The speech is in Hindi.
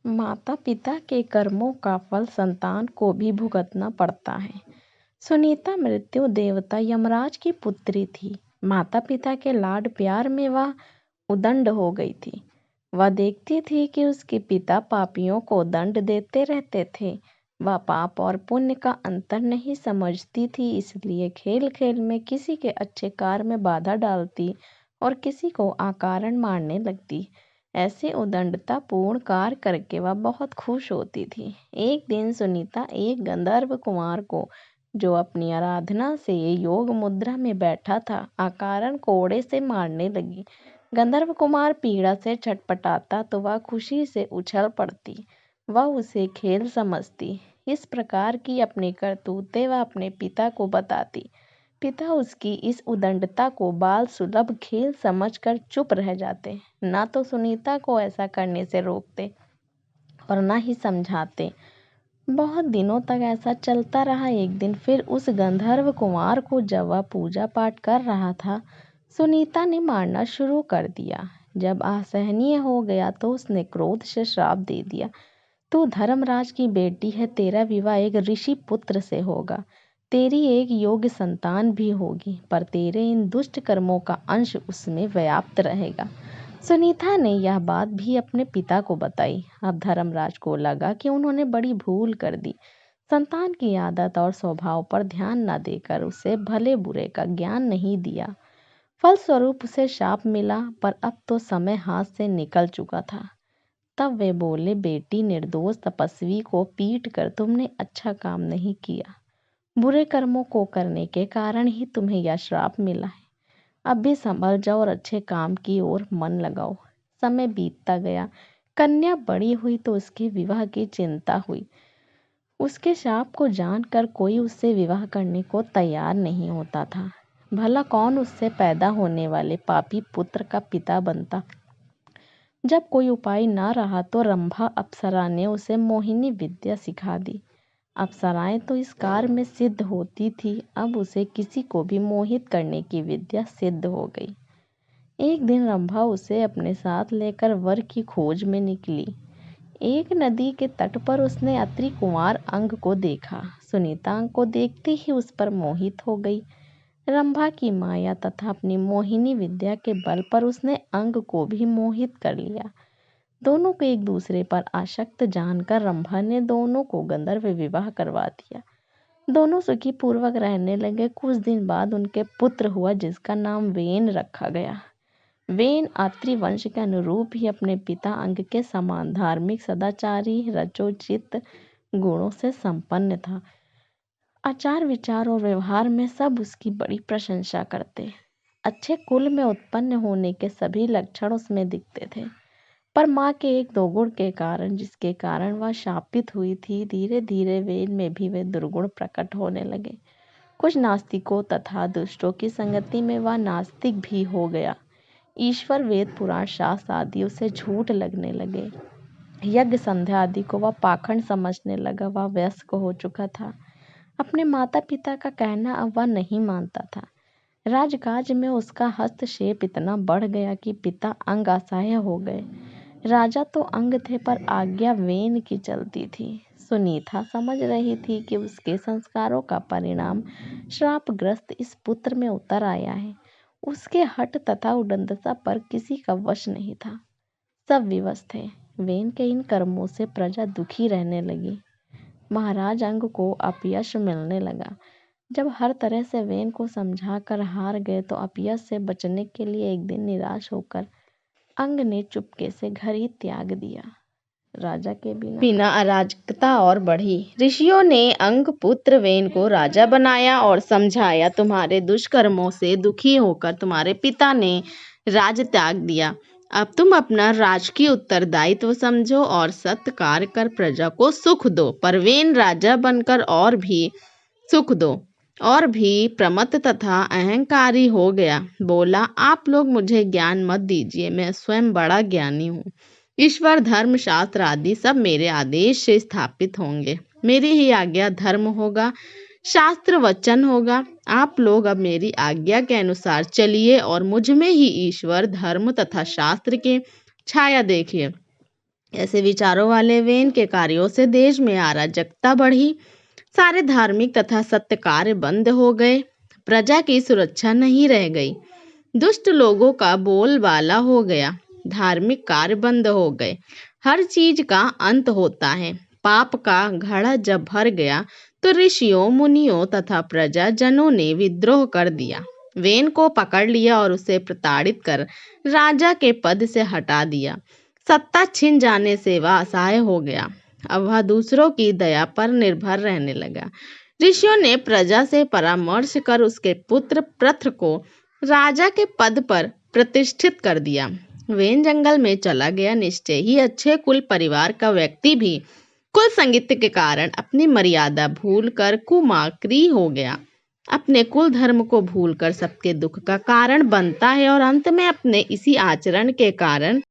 माता पिता के कर्मों का फल संतान को भी भुगतना पड़ता है। सुनीता मृत्यु देवता यमराज की पुत्री थी। माता पिता के लाड प्यार में वह उदंड हो गई थी। वह देखती थी कि उसके पिता पापियों को दंड देते रहते थे। वह पाप और पुण्य का अंतर नहीं समझती थी, इसलिए खेल खेल में किसी के अच्छे कार्य में बाधा डालती और किसी को अकारण मारने लगती। ऐसे उदंडता पूर्ण कार्य करके वह बहुत खुश होती थी। एक दिन सुनीता एक गंधर्व कुमार को, जो अपनी आराधना से योग मुद्रा में बैठा था, अकारण कोड़े से मारने लगी। गंधर्व कुमार पीड़ा से छटपटाता तो वह खुशी से उछल पड़ती। वह उसे खेल समझती। इस प्रकार की अपनी करतूतें वह अपने पिता को बताती। पिता उसकी इस उदंडता को बाल सुलभ खेल समझकर चुप रह जाते। ना तो सुनीता को ऐसा करने से रोकते और ना ही समझाते। बहुत दिनों तक ऐसा चलता रहा। एक दिन फिर उस गंधर्व कुमार को जब वह पूजा पाठ कर रहा था, सुनीता ने मारना शुरू कर दिया। जब असहनीय हो गया तो उसने क्रोध से श्राप दे दिया, तू धर्मराज की बेटी है, तेरा विवाह एक ऋषि पुत्र से होगा, तेरी एक योग्य संतान भी होगी, पर तेरे इन दुष्ट कर्मों का अंश उसमें व्याप्त रहेगा। सुनीता ने यह बात भी अपने पिता को बताई। अब धर्मराज को लगा कि उन्होंने बड़ी भूल कर दी। संतान की आदत और स्वभाव पर ध्यान न देकर उसे भले बुरे का ज्ञान नहीं दिया। फलस्वरूप उसे शाप मिला, पर अब तो समय हाथ से निकल चुका था। तब वे बोले, बेटी, निर्दोष तपस्वी को पीट कर तुमने अच्छा काम नहीं किया। बुरे कर्मों को करने के कारण ही तुम्हें यह श्राप मिला है। अब भी संभल जाओ और अच्छे काम की ओर मन लगाओ। समय बीतता गया। कन्या बड़ी हुई तो उसके विवाह की चिंता हुई। उसके शाप को जानकर कोई उससे विवाह करने को तैयार नहीं होता था। भला कौन उससे पैदा होने वाले पापी पुत्र का पिता बनता। जब कोई उपाय ना रहा तो रंभा अप्सरा ने उसे मोहिनी विद्या सिखा दी। अप्सराएं तो इस कार्य में सिद्ध होती थी। अब उसे किसी को भी मोहित करने की विद्या सिद्ध हो गई। एक दिन रंभा उसे अपने साथ लेकर वर की खोज में निकली। एक नदी के तट पर उसने अत्रि कुमार अंग को देखा। सुनीता अंग को देखते ही उस पर मोहित हो गई। रंभा की माया तथा अपनी मोहिनी विद्या के बल पर उसने अंग को भी मोहित कर लिया। दोनों को एक दूसरे पर आसक्त जानकर रंभा ने दोनों को गंधर्व विवाह करवा दिया। दोनों सुखी पूर्वक रहने लगे। कुछ दिन बाद उनके पुत्र हुआ, जिसका नाम वेन रखा गया। वेन अत्रि वंश के अनुरूप ही अपने पिता अंग के समान धार्मिक, सदाचारी, रचोचित गुणों से संपन्न था। आचार विचार और व्यवहार में सब उसकी बड़ी प्रशंसा करते। अच्छे कुल में उत्पन्न होने के सभी लक्षण उसमें दिखते थे। पर माँ के एक दो गुण के कारण, जिसके कारण वह शापित हुई थी, धीरे धीरे वेन में भी वे दुर्गुण प्रकट होने लगे। कुछ नास्तिकों तथा दुष्टों की संगति में वह नास्तिक भी हो गया। ईश्वर, वेद, पुराण, शास्त्र आदि उसे झूठ लगने लगे। यज्ञ संध्या आदि को वह पाखंड समझने लगा। वह वयस्क हो चुका था। अपने माता पिता का कहना अब वह नहीं मानता था। राजकाज में उसका हस्तक्षेप इतना बढ़ गया कि पिता अंग असहाय हो गए। राजा तो अंग थे, पर आज्ञा वेन की चलती थी। सुनीता समझ रही थी कि उसके संस्कारों का परिणाम श्रापग्रस्त इस पुत्र में उतर आया है। उसके हठ तथा उदंडता पर किसी का वश नहीं था। सब विवश थे। वेन के इन कर्मों से प्रजा दुखी रहने लगी। महाराज अंग को अपयश मिलने लगा। जब हर तरह से वेन को समझा कर हार गए तो अपयश से बचने के लिए एक दिन निराश होकर अंग ने चुपके से घर ही त्याग दिया। राजा के बिना अराजकता और बढ़ी। ऋषियों ने अंग पुत्र वेन को राजा बनाया और समझाया, तुम्हारे दुष्कर्मों से दुखी होकर तुम्हारे पिता ने राज त्याग दिया। अब तुम अपना राजकीय उत्तरदायित्व समझो और सत्य कार्य कर प्रजा को सुख दो। पर वेन राजा बनकर और भी सुख दो और भी प्रमत्त तथा अहंकारी हो गया। बोला, आप लोग मुझे ज्ञान मत दीजिए, मैं स्वयं बड़ा ज्ञानी हूँ। ईश्वर, धर्म, शास्त्र आदि सब मेरे आदेश से स्थापित होंगे। मेरी ही आज्ञा धर्म होगा, शास्त्र वचन होगा। आप लोग अब मेरी आज्ञा के अनुसार चलिए और मुझ में ही ईश्वर, धर्म तथा शास्त्र के छाया देखिए। ऐसे विचारों वाले वेन के कार्यों से देश में अराजकता बढ़ी। सारे धार्मिक तथा सत्य कार्य बंद हो गए। प्रजा की सुरक्षा नहीं रह गई। दुष्ट लोगों का बोलबाला हो गया। धार्मिक कार्य बंद हो गए। हर चीज का अंत होता है। पाप का घड़ा जब भर गया तो ऋषियों, मुनियों तथा प्रजाजनों ने विद्रोह कर दिया। वेन को पकड़ लिया और उसे प्रताड़ित कर राजा के पद से हटा दिया। सत्ता छिन जाने से वह असहाय हो गया। अब वह दूसरों की दया पर निर्भर रहने लगा। ऋषियों ने प्रजा से परामर्श कर उसके पुत्र प्रथ को राजा के पद पर प्रतिष्ठित कर दिया। वेन जंगल में चला गया। निश्चय ही अच्छे कुल परिवार का व्यक्ति भी कुल संगीत के कारण अपनी मर्यादा भूलकर कुमार्गी हो गया। अपने कुल धर्म को भूलकर सबके दुख का कारण बनता है और अंत में अपने इसी आचरण के कारण